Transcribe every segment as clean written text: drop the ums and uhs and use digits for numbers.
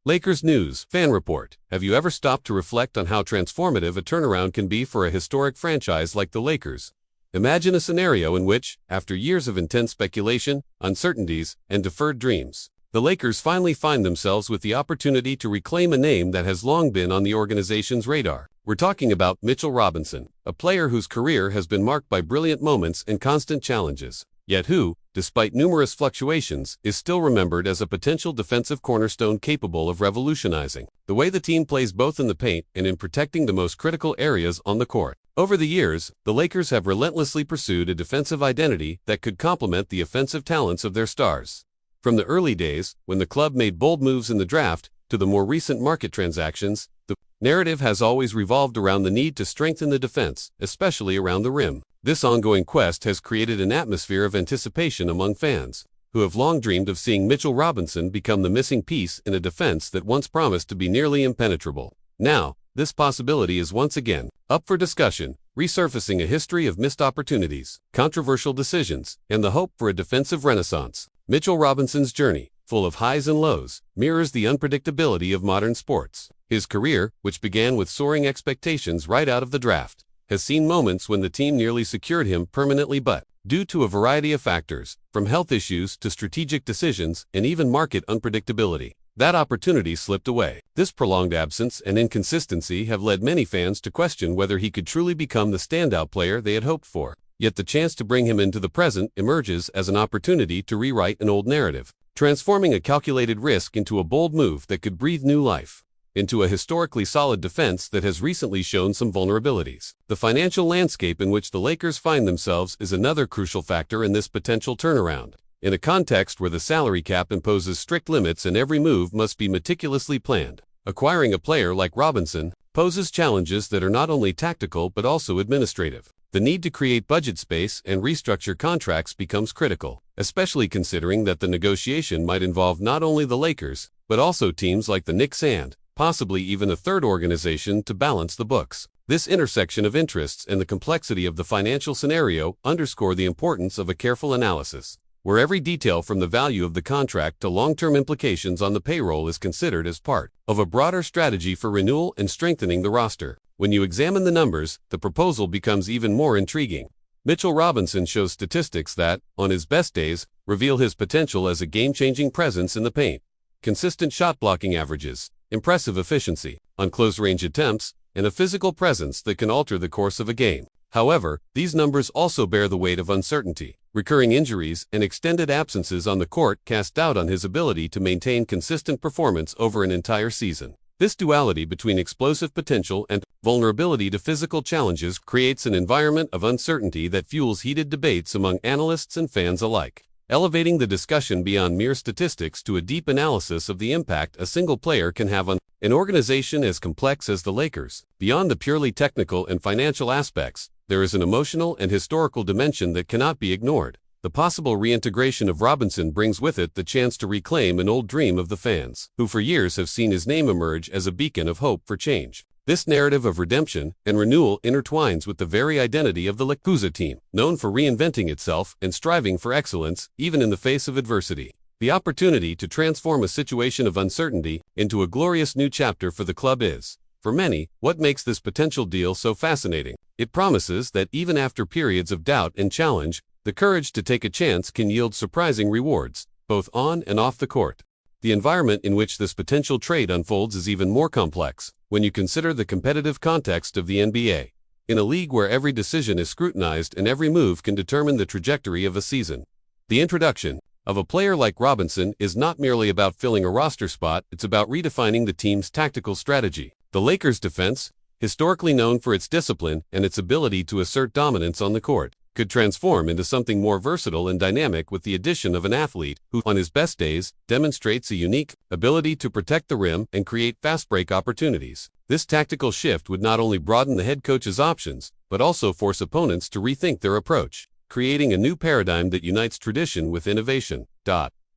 Lakers News Fan Report. Have you ever stopped to reflect on how transformative a turnaround can be for a historic franchise like the Lakers? Imagine a scenario in which, after years of intense speculation, uncertainties, and deferred dreams, the Lakers finally find themselves with the opportunity to reclaim a name that has long been on the organization's radar. We're talking about Mitchell Robinson, a player whose career has been marked by brilliant moments and constant challenges, yet who, despite numerous fluctuations, is still remembered as a potential defensive cornerstone capable of revolutionizing the way the team plays both in the paint and in protecting the most critical areas on the court. Over the years, the Lakers have relentlessly pursued a defensive identity that could complement the offensive talents of their stars. From the early days, when the club made bold moves in the draft, to the more recent market transactions, the narrative has always revolved around the need to strengthen the defense, especially around the rim. This ongoing quest has created an atmosphere of anticipation among fans, who have long dreamed of seeing Mitchell Robinson become the missing piece in a defense that once promised to be nearly impenetrable. Now, this possibility is once again up for discussion, resurfacing a history of missed opportunities, controversial decisions, and the hope for a defensive renaissance. Mitchell Robinson's journey, full of highs and lows, mirrors the unpredictability of modern sports. His career, which began with soaring expectations right out of the draft, has seen moments when the team nearly secured him permanently, but, due to a variety of factors, from health issues to strategic decisions and even market unpredictability, that opportunity slipped away. This prolonged absence and inconsistency have led many fans to question whether he could truly become the standout player they had hoped for. Yet the chance to bring him into the present emerges as an opportunity to rewrite an old narrative, transforming a calculated risk into a bold move that could breathe new life into a historically solid defense that has recently shown some vulnerabilities. The financial landscape in which the Lakers find themselves is another crucial factor in this potential turnaround. In a context where the salary cap imposes strict limits and every move must be meticulously planned, acquiring a player like Robinson poses challenges that are not only tactical but also administrative. The need to create budget space and restructure contracts becomes critical, especially considering that the negotiation might involve not only the Lakers, but also teams like the Knicks and, possibly even a third organization to balance the books. This intersection of interests and the complexity of the financial scenario underscore the importance of a careful analysis, where every detail from the value of the contract to long-term implications on the payroll is considered as part of a broader strategy for renewal and strengthening the roster. When you examine the numbers, the proposal becomes even more intriguing. Mitchell Robinson shows statistics that, on his best days, reveal his potential as a game-changing presence in the paint. Consistent shot-blocking averages, impressive efficiency on close-range attempts, and a physical presence that can alter the course of a game. However, these numbers also bear the weight of uncertainty. Recurring injuries and extended absences on the court cast doubt on his ability to maintain consistent performance over an entire season. This duality between explosive potential and vulnerability to physical challenges creates an environment of uncertainty that fuels heated debates among analysts and fans alike, elevating the discussion beyond mere statistics to a deep analysis of the impact a single player can have on an organization as complex as the Lakers. Beyond the purely technical and financial aspects, there is an emotional and historical dimension that cannot be ignored. The possible reintegration of Robinson brings with it the chance to reclaim an old dream of the fans, who for years have seen his name emerge as a beacon of hope for change. This narrative of redemption and renewal intertwines with the very identity of the Lakers team, known for reinventing itself and striving for excellence even in the face of adversity. The opportunity to transform a situation of uncertainty into a glorious new chapter for the club is, for many, what makes this potential deal so fascinating. It promises that even after periods of doubt and challenge, the courage to take a chance can yield surprising rewards, both on and off the court. The environment in which this potential trade unfolds is even more complex when you consider the competitive context of the NBA. In a league where every decision is scrutinized and every move can determine the trajectory of a season, the introduction of a player like Robinson is not merely about filling a roster spot, it's about redefining the team's tactical strategy. The Lakers' defense, historically known for its discipline and its ability to assert dominance on the court, could transform into something more versatile and dynamic with the addition of an athlete who, on his best days, demonstrates a unique ability to protect the rim and create fast-break opportunities. This tactical shift would not only broaden the head coach's options, but also force opponents to rethink their approach, creating a new paradigm that unites tradition with innovation.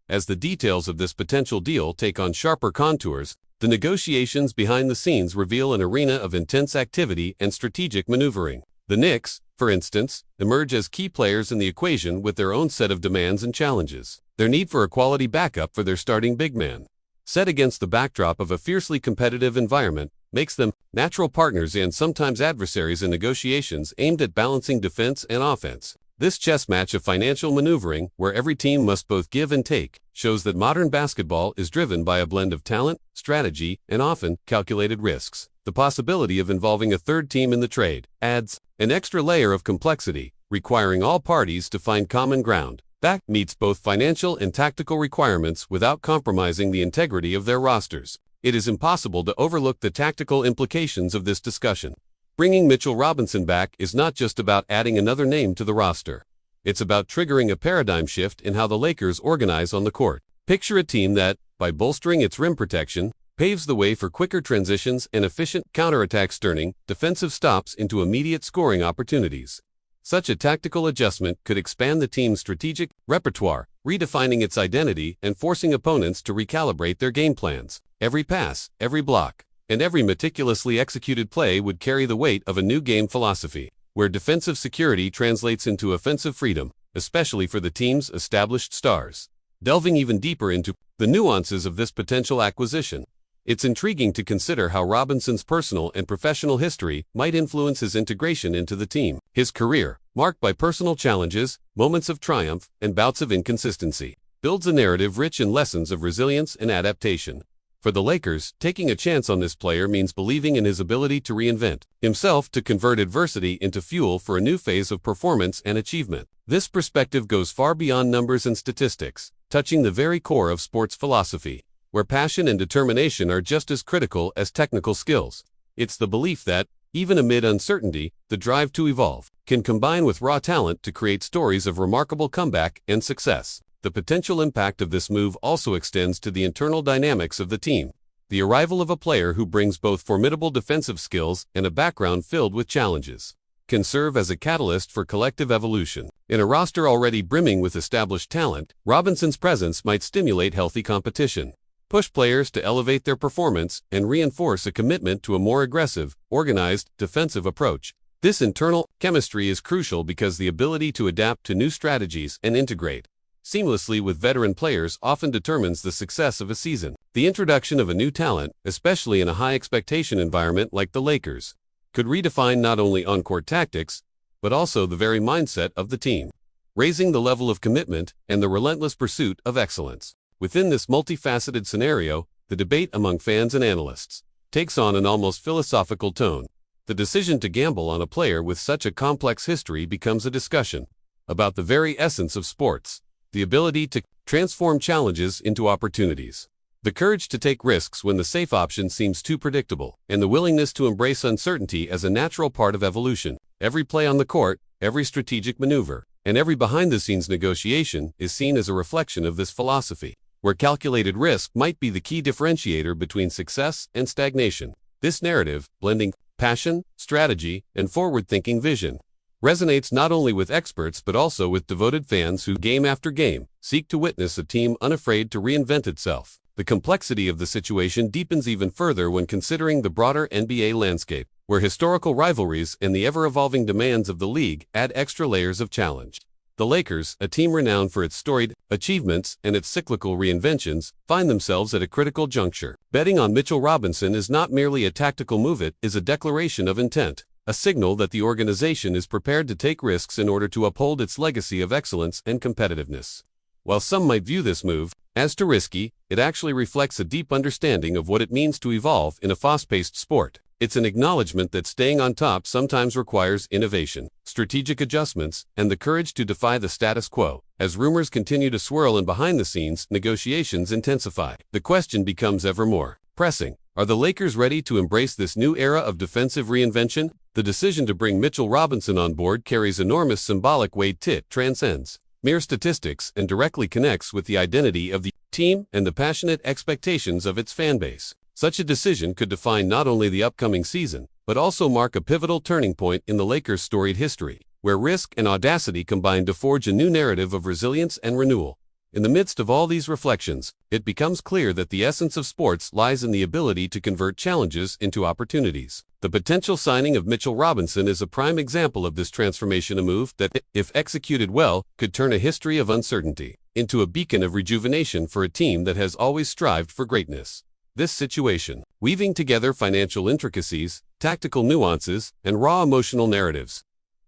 As the details of this potential deal take on sharper contours, the negotiations behind the scenes reveal an arena of intense activity and strategic maneuvering. The Knicks, for instance, emerge as key players in the equation with their own set of demands and challenges. Their need for a quality backup for their starting big man, set against the backdrop of a fiercely competitive environment, makes them natural partners and sometimes adversaries in negotiations aimed at balancing defense and offense. This chess match of financial maneuvering, where every team must both give and take, shows that modern basketball is driven by a blend of talent, strategy, and often calculated risks. The possibility of involving a third team in the trade adds an extra layer of complexity, requiring all parties to find common ground that meets both financial and tactical requirements without compromising the integrity of their rosters. It is impossible to overlook the tactical implications of this discussion. Bringing Mitchell Robinson back is not just about adding another name to the roster. It's about triggering a paradigm shift in how the Lakers organize on the court. Picture a team that, by bolstering its rim protection, paves the way for quicker transitions and efficient counterattacks, turning defensive stops into immediate scoring opportunities. Such a tactical adjustment could expand the team's strategic repertoire, redefining its identity and forcing opponents to recalibrate their game plans. Every pass, every block, and every meticulously executed play would carry the weight of a new game philosophy, where defensive security translates into offensive freedom, especially for the team's established stars. Delving even deeper into the nuances of this potential acquisition, it's intriguing to consider how Robinson's personal and professional history might influence his integration into the team. His career, marked by personal challenges, moments of triumph, and bouts of inconsistency, builds a narrative rich in lessons of resilience and adaptation. For the Lakers, taking a chance on this player means believing in his ability to reinvent himself, to convert adversity into fuel for a new phase of performance and achievement. This perspective goes far beyond numbers and statistics, touching the very core of sports philosophy, where passion and determination are just as critical as technical skills. It's the belief that, even amid uncertainty, the drive to evolve can combine with raw talent to create stories of remarkable comeback and success. The potential impact of this move also extends to the internal dynamics of the team. The arrival of a player who brings both formidable defensive skills and a background filled with challenges can serve as a catalyst for collective evolution. In a roster already brimming with established talent, Robinson's presence might stimulate healthy competition, push players to elevate their performance, and reinforce a commitment to a more aggressive, organized, defensive approach. This internal chemistry is crucial because the ability to adapt to new strategies and integrate seamlessly with veteran players often determines the success of a season. The introduction of a new talent, especially in a high-expectation environment like the Lakers, could redefine not only on-court tactics, but also the very mindset of the team, raising the level of commitment and the relentless pursuit of excellence. Within this multifaceted scenario, the debate among fans and analysts takes on an almost philosophical tone. The decision to gamble on a player with such a complex history becomes a discussion about the very essence of sports, the ability to transform challenges into opportunities, the courage to take risks when the safe option seems too predictable, and the willingness to embrace uncertainty as a natural part of evolution. Every play on the court, every strategic maneuver, and every behind-the-scenes negotiation is seen as a reflection of this philosophy, where calculated risk might be the key differentiator between success and stagnation. This narrative, blending passion, strategy, and forward-thinking vision, resonates not only with experts but also with devoted fans who, game after game, seek to witness a team unafraid to reinvent itself. The complexity of the situation deepens even further when considering the broader NBA landscape, where historical rivalries and the ever-evolving demands of the league add extra layers of challenge. The Lakers, a team renowned for its storied achievements and its cyclical reinventions, find themselves at a critical juncture. Betting on Mitchell Robinson is not merely a tactical move, it is a declaration of intent, a signal that the organization is prepared to take risks in order to uphold its legacy of excellence and competitiveness. While some might view this move as too risky, it actually reflects a deep understanding of what it means to evolve in a fast-paced sport. It's an acknowledgement that staying on top sometimes requires innovation, strategic adjustments, and the courage to defy the status quo. As rumors continue to swirl and behind the scenes negotiations intensify, the question becomes ever more pressing. Are the Lakers ready to embrace this new era of defensive reinvention? The decision to bring Mitchell Robinson on board carries enormous symbolic weight. It transcends mere statistics and directly connects with the identity of the team and the passionate expectations of its fanbase. Such a decision could define not only the upcoming season, but also mark a pivotal turning point in the Lakers' storied history, where risk and audacity combine to forge a new narrative of resilience and renewal. In the midst of all these reflections, it becomes clear that the essence of sports lies in the ability to convert challenges into opportunities. The potential signing of Mitchell Robinson is a prime example of this transformation, a move that, if executed well, could turn a history of uncertainty into a beacon of rejuvenation for a team that has always strived for greatness. This situation, weaving together financial intricacies, tactical nuances, and raw emotional narratives,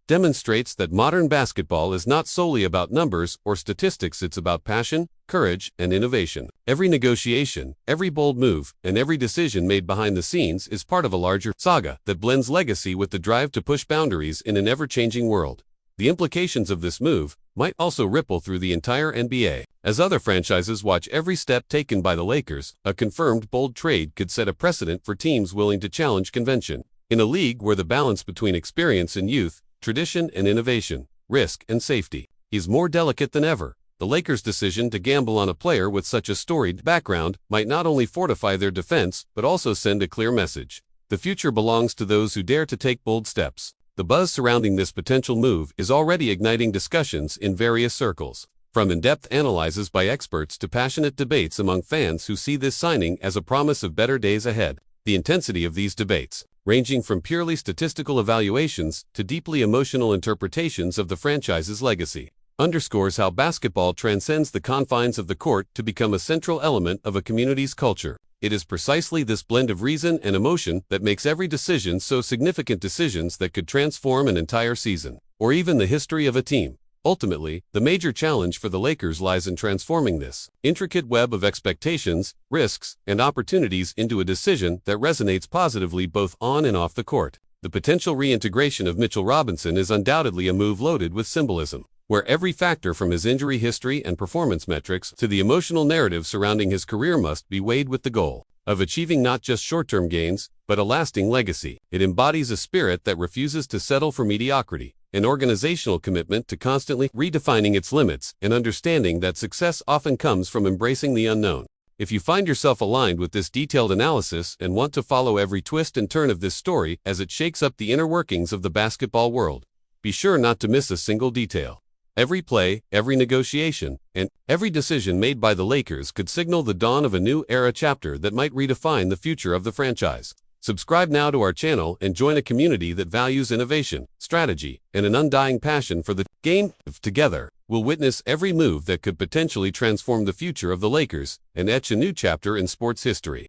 demonstrates that modern basketball is not solely about numbers or statistics. It's about passion, courage, and innovation. Every negotiation, every bold move, and every decision made behind the scenes is part of a larger saga that blends legacy with the drive to push boundaries in an ever-changing world. The implications of this move might also ripple through the entire NBA. As other franchises watch every step taken by the Lakers, a confirmed bold trade could set a precedent for teams willing to challenge convention. In a league where the balance between experience and youth, tradition and innovation, risk and safety, is more delicate than ever, the Lakers' decision to gamble on a player with such a storied background might not only fortify their defense but also send a clear message. The future belongs to those who dare to take bold steps. The buzz surrounding this potential move is already igniting discussions in various circles, from in-depth analyses by experts to passionate debates among fans who see this signing as a promise of better days ahead. The intensity of these debates, ranging from purely statistical evaluations to deeply emotional interpretations of the franchise's legacy, underscores how basketball transcends the confines of the court to become a central element of a community's culture. It is precisely this blend of reason and emotion that makes every decision so significant, decisions that could transform an entire season, or even the history of a team. Ultimately, the major challenge for the Lakers lies in transforming this intricate web of expectations, risks, and opportunities into a decision that resonates positively both on and off the court. The potential reintegration of Mitchell Robinson is undoubtedly a move loaded with symbolism, where every factor from his injury history and performance metrics to the emotional narrative surrounding his career must be weighed with the goal of achieving not just short-term gains, but a lasting legacy. It embodies a spirit that refuses to settle for mediocrity, an organizational commitment to constantly redefining its limits, and understanding that success often comes from embracing the unknown. If you find yourself aligned with this detailed analysis and want to follow every twist and turn of this story as it shakes up the inner workings of the basketball world, be sure not to miss a single detail. Every play, every negotiation, and every decision made by the Lakers could signal the dawn of a new era, chapter that might redefine the future of the franchise. Subscribe now to our channel and join a community that values innovation, strategy, and an undying passion for the game. Together, we'll witness every move that could potentially transform the future of the Lakers and etch a new chapter in sports history.